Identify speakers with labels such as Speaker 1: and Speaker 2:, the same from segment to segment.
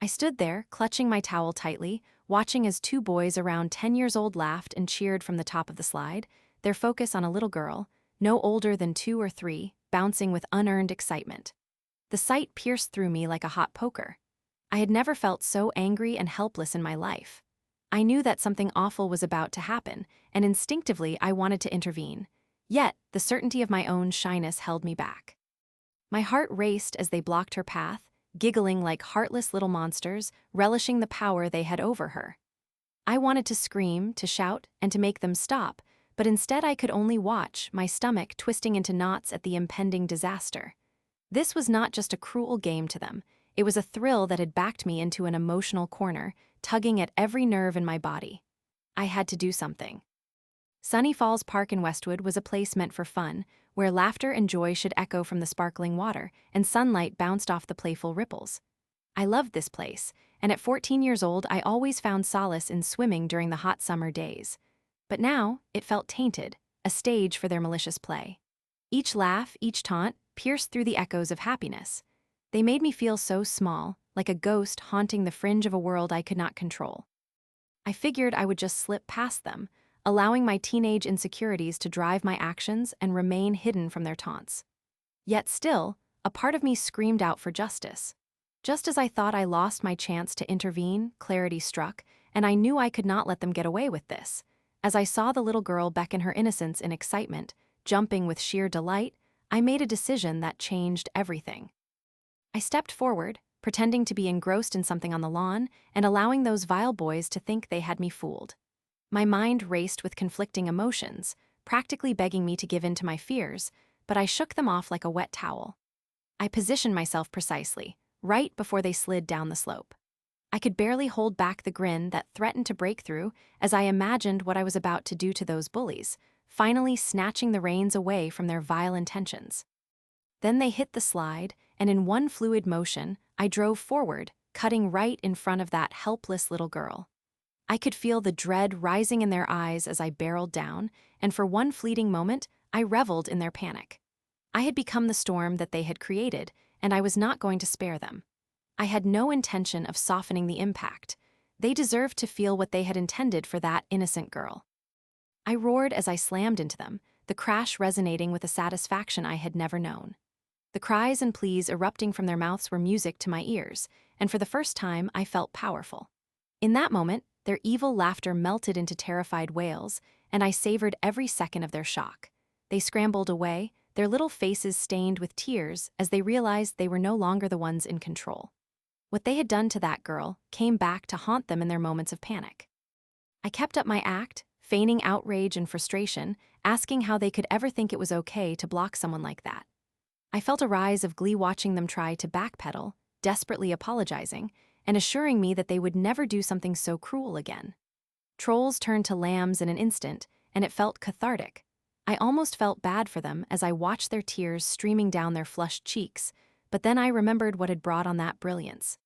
Speaker 1: I stood there, clutching my towel tightly, watching as two boys around 10 years old laughed and cheered from the top of the slide, their focus on a little girl, no older than 2 or 3, bouncing with unearned excitement. The sight pierced through me like a hot poker. I had never felt so angry and helpless in my life. I knew that something awful was about to happen, and instinctively I wanted to intervene. Yet, the certainty of my own shyness held me back. My heart raced as they blocked her path, giggling like heartless little monsters, relishing the power they had over her. I wanted to scream, to shout, and to make them stop, but instead I could only watch, my stomach twisting into knots at the impending disaster. This was not just a cruel game to them, it was a thrill that had backed me into an emotional corner, tugging at every nerve in my body. I had to do something. Sunny Falls Park in Westwood was a place meant for fun, where laughter and joy should echo from the sparkling water, and sunlight bounced off the playful ripples. I loved this place, and at 14 years old I always found solace in swimming during the hot summer days. But now, it felt tainted, a stage for their malicious play. Each laugh, each taunt, pierced through the echoes of happiness. They made me feel so small, like a ghost haunting the fringe of a world I could not control. I figured I would just slip past them, allowing my teenage insecurities to drive my actions and remain hidden from their taunts. Yet still, a part of me screamed out for justice. Just as I thought I lost my chance to intervene, clarity struck, and I knew I could not let them get away with this. As I saw the little girl beckon her innocence in excitement, jumping with sheer delight, I made a decision that changed everything. I stepped forward, pretending to be engrossed in something on the lawn, and allowing those vile boys to think they had me fooled. My mind raced with conflicting emotions, practically begging me to give in to my fears, but I shook them off like a wet towel. I positioned myself precisely, right before they slid down the slope. I could barely hold back the grin that threatened to break through as I imagined what I was about to do to those bullies, finally snatching the reins away from their vile intentions. Then they hit the slide, and in one fluid motion, I drove forward, cutting right in front of that helpless little girl. I could feel the dread rising in their eyes as I barreled down, and for one fleeting moment, I reveled in their panic. I had become the storm that they had created, and I was not going to spare them. I had no intention of softening the impact. They deserved to feel what they had intended for that innocent girl. I roared as I slammed into them, the crash resonating with a satisfaction I had never known. The cries and pleas erupting from their mouths were music to my ears, and for the first time I felt powerful. In that moment, their evil laughter melted into terrified wails, and I savored every second of their shock. They scrambled away, their little faces stained with tears as they realized they were no longer the ones in control. What they had done to that girl came back to haunt them in their moments of panic. I kept up my act, feigning outrage and frustration, asking how they could ever think it was okay to block someone like that. I felt a rise of glee watching them try to backpedal, desperately apologizing, and assuring me that they would never do something so cruel again. Trolls turned to lambs in an instant, and it felt cathartic. I almost felt bad for them as I watched their tears streaming down their flushed cheeks, but then I remembered what had brought on that brilliance.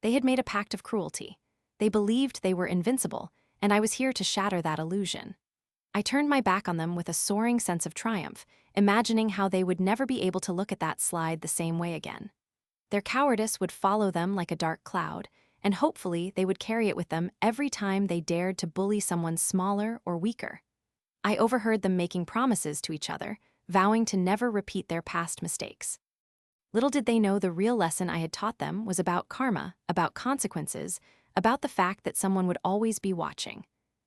Speaker 1: They had made a pact of cruelty. They believed they were invincible, and I was here to shatter that illusion. I turned my back on them with a soaring sense of triumph, imagining how they would never be able to look at that slide the same way again. Their cowardice would follow them like a dark cloud, and hopefully they would carry it with them every time they dared to bully someone smaller or weaker. I overheard them making promises to each other, vowing to never repeat their past mistakes. Little did they know the real lesson I had taught them was about karma, about consequences, about the fact that someone would always be watching.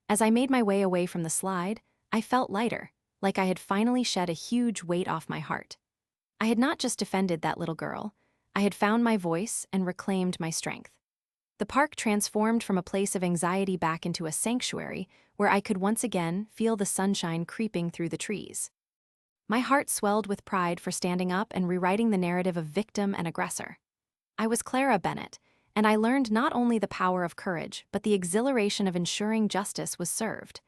Speaker 1: As I made my way away from the slide, I felt lighter, like I had finally shed a huge weight off my heart. I had not just defended that little girl, I had found my voice and reclaimed my strength. The park transformed from a place of anxiety back into a sanctuary where I could once again feel the sunshine creeping through the trees. My heart swelled with pride for standing up and rewriting the narrative of victim and aggressor. I was Clara Bennett, and I learned not only the power of courage, but the exhilaration of ensuring justice was served.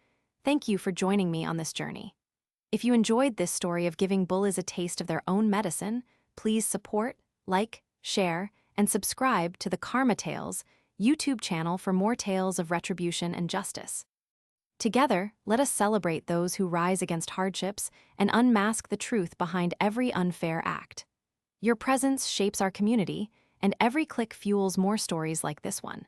Speaker 1: Thank you for joining me on this journey. If you enjoyed this story of giving bullies a taste of their own medicine, please support, like, share, and subscribe to the Karma Tales YouTube channel for more tales of retribution and justice. Together, let us celebrate those who rise against hardships and unmask the truth behind every unfair act. Your presence shapes our community, and every click fuels more stories like this one.